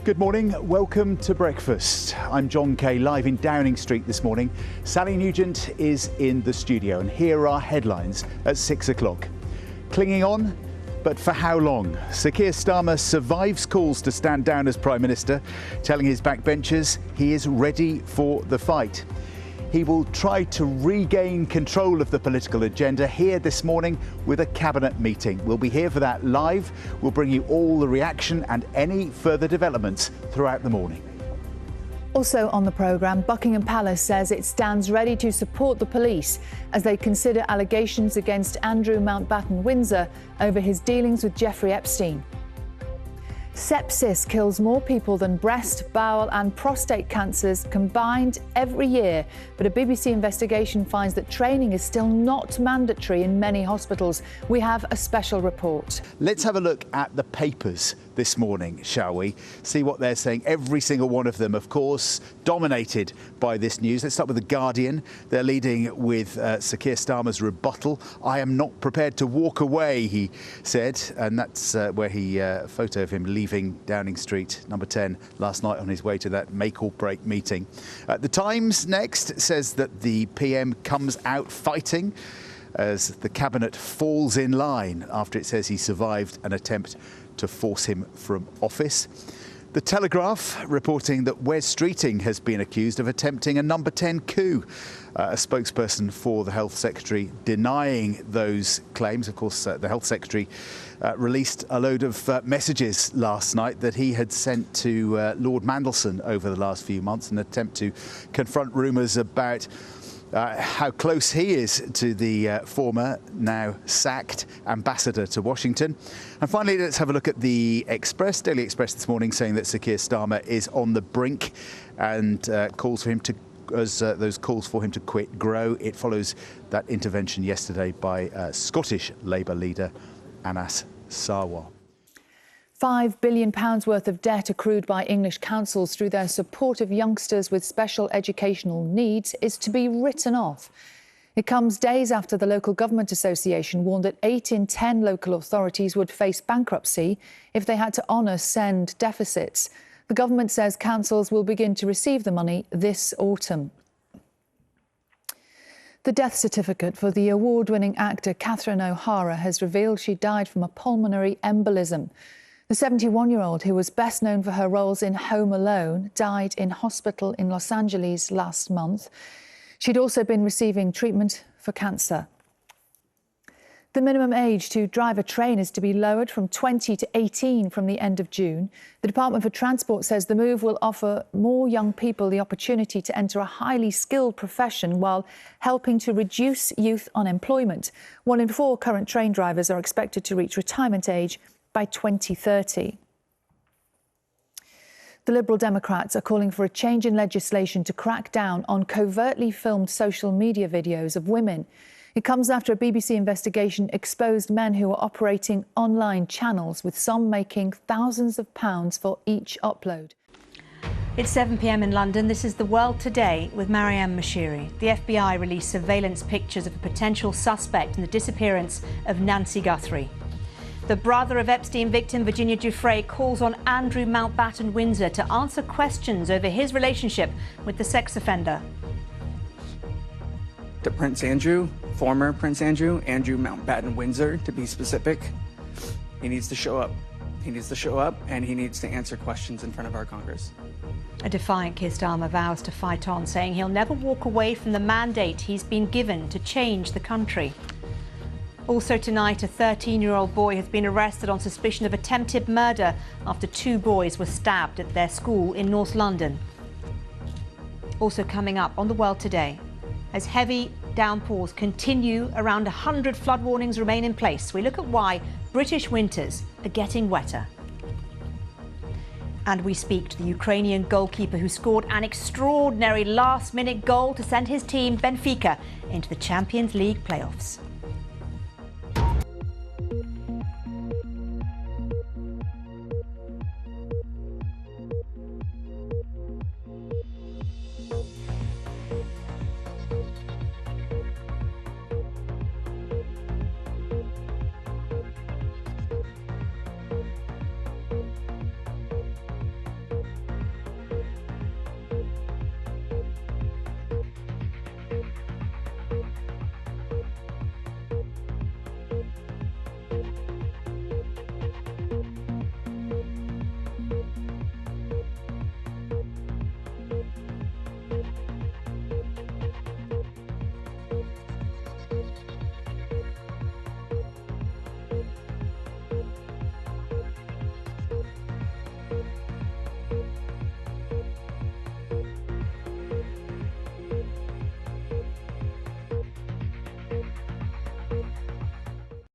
Good morning, welcome to breakfast. I'm John Kay, live in Downing Street this morning. Sally Nugent is in the studio and here are headlines at 6 o'clock. Clinging on, but for how long? Sir Keir Starmer survives calls to stand down as Prime Minister, telling his backbenchers he is ready for the fight. He will try to regain control of the political agenda here this morning with a cabinet meeting. We'll be here for that live. We'll bring you all the reaction and any further developments throughout the morning. Also on the programme, Buckingham Palace says it stands ready to support the police as they consider allegations against Andrew Mountbatten Windsor over his dealings with Jeffrey Epstein. Sepsis kills more people than breast, bowel and prostate cancers combined every year. But a BBC investigation finds that training is still not mandatory in many hospitals. We have a special report. Let's have a look at the papers this morning, shall we? See what they're saying. Every single one of them, of course, dominated by this news. Let's start with The Guardian. They're leading with Sir Keir Starmer's rebuttal. "I am not prepared to walk away," he said. And that's where he, a photo of him leaving Downing Street, number 10, last night on his way to that make or break meeting. The Times next says that the PM comes out fighting as the cabinet falls in line after it says he survived an attempt to force him from office. The Telegraph reporting that Wes Streeting has been accused of attempting a number 10 coup. A spokesperson for the Health Secretary denying those claims. Of course, the Health Secretary released a load of messages last night that he had sent to Lord Mandelson over the last few months in an attempt to confront rumours about how close he is to the former, now sacked, ambassador to Washington. And finally, let's have a look at the Express, Daily Express this morning, saying that Sir Keir Starmer is on the brink and calls for him to, as those calls for him to quit grow. It follows that intervention yesterday by Scottish Labour leader Anas Sarwar. £5 billion worth of debt accrued by English councils through their support of youngsters with special educational needs is to be written off. It comes days after the Local Government Association warned that 8 in 10 local authorities would face bankruptcy if they had to honour SEND deficits. The government says councils will begin to receive the money this autumn. The death certificate for the award-winning actor Catherine O'Hara has revealed she died from a pulmonary embolism. The 71-year-old, who was best known for her roles in Home Alone, died in hospital in Los Angeles last month. She'd also been receiving treatment for cancer. The minimum age to drive a train is to be lowered from 20 to 18 from the end of June. The Department for Transport says the move will offer more young people the opportunity to enter a highly skilled profession while helping to reduce youth unemployment. 1 in 4 current train drivers are expected to reach retirement age by 2030. The Liberal Democrats are calling for a change in legislation to crack down on covertly filmed social media videos of women. It comes after a BBC investigation exposed men who are operating online channels, with some making thousands of pounds for each upload. It's 7 p.m. in London. This is The World Today with Marianne Mashiri. The FBI released surveillance pictures of a potential suspect in the disappearance of Nancy Guthrie. The brother of Epstein victim Virginia Giuffre calls on Andrew Mountbatten Windsor to answer questions over his relationship with the sex offender. To Prince Andrew, former Prince Andrew Mountbatten Windsor, to be specific, he needs to show up. He needs to show up and he needs to answer questions in front of our Congress. A defiant Keir Starmer vows to fight on, saying he'll never walk away from the mandate he's been given to change the country. Also tonight, a 13-year-old boy has been arrested on suspicion of attempted murder after 2 boys were stabbed at their school in North London. Also coming up on The World Today, as heavy downpours continue, around 100 flood warnings remain in place. We look at why British winters are getting wetter. And we speak to the Ukrainian goalkeeper who scored an extraordinary last-minute goal to send his team, Benfica, into the Champions League playoffs.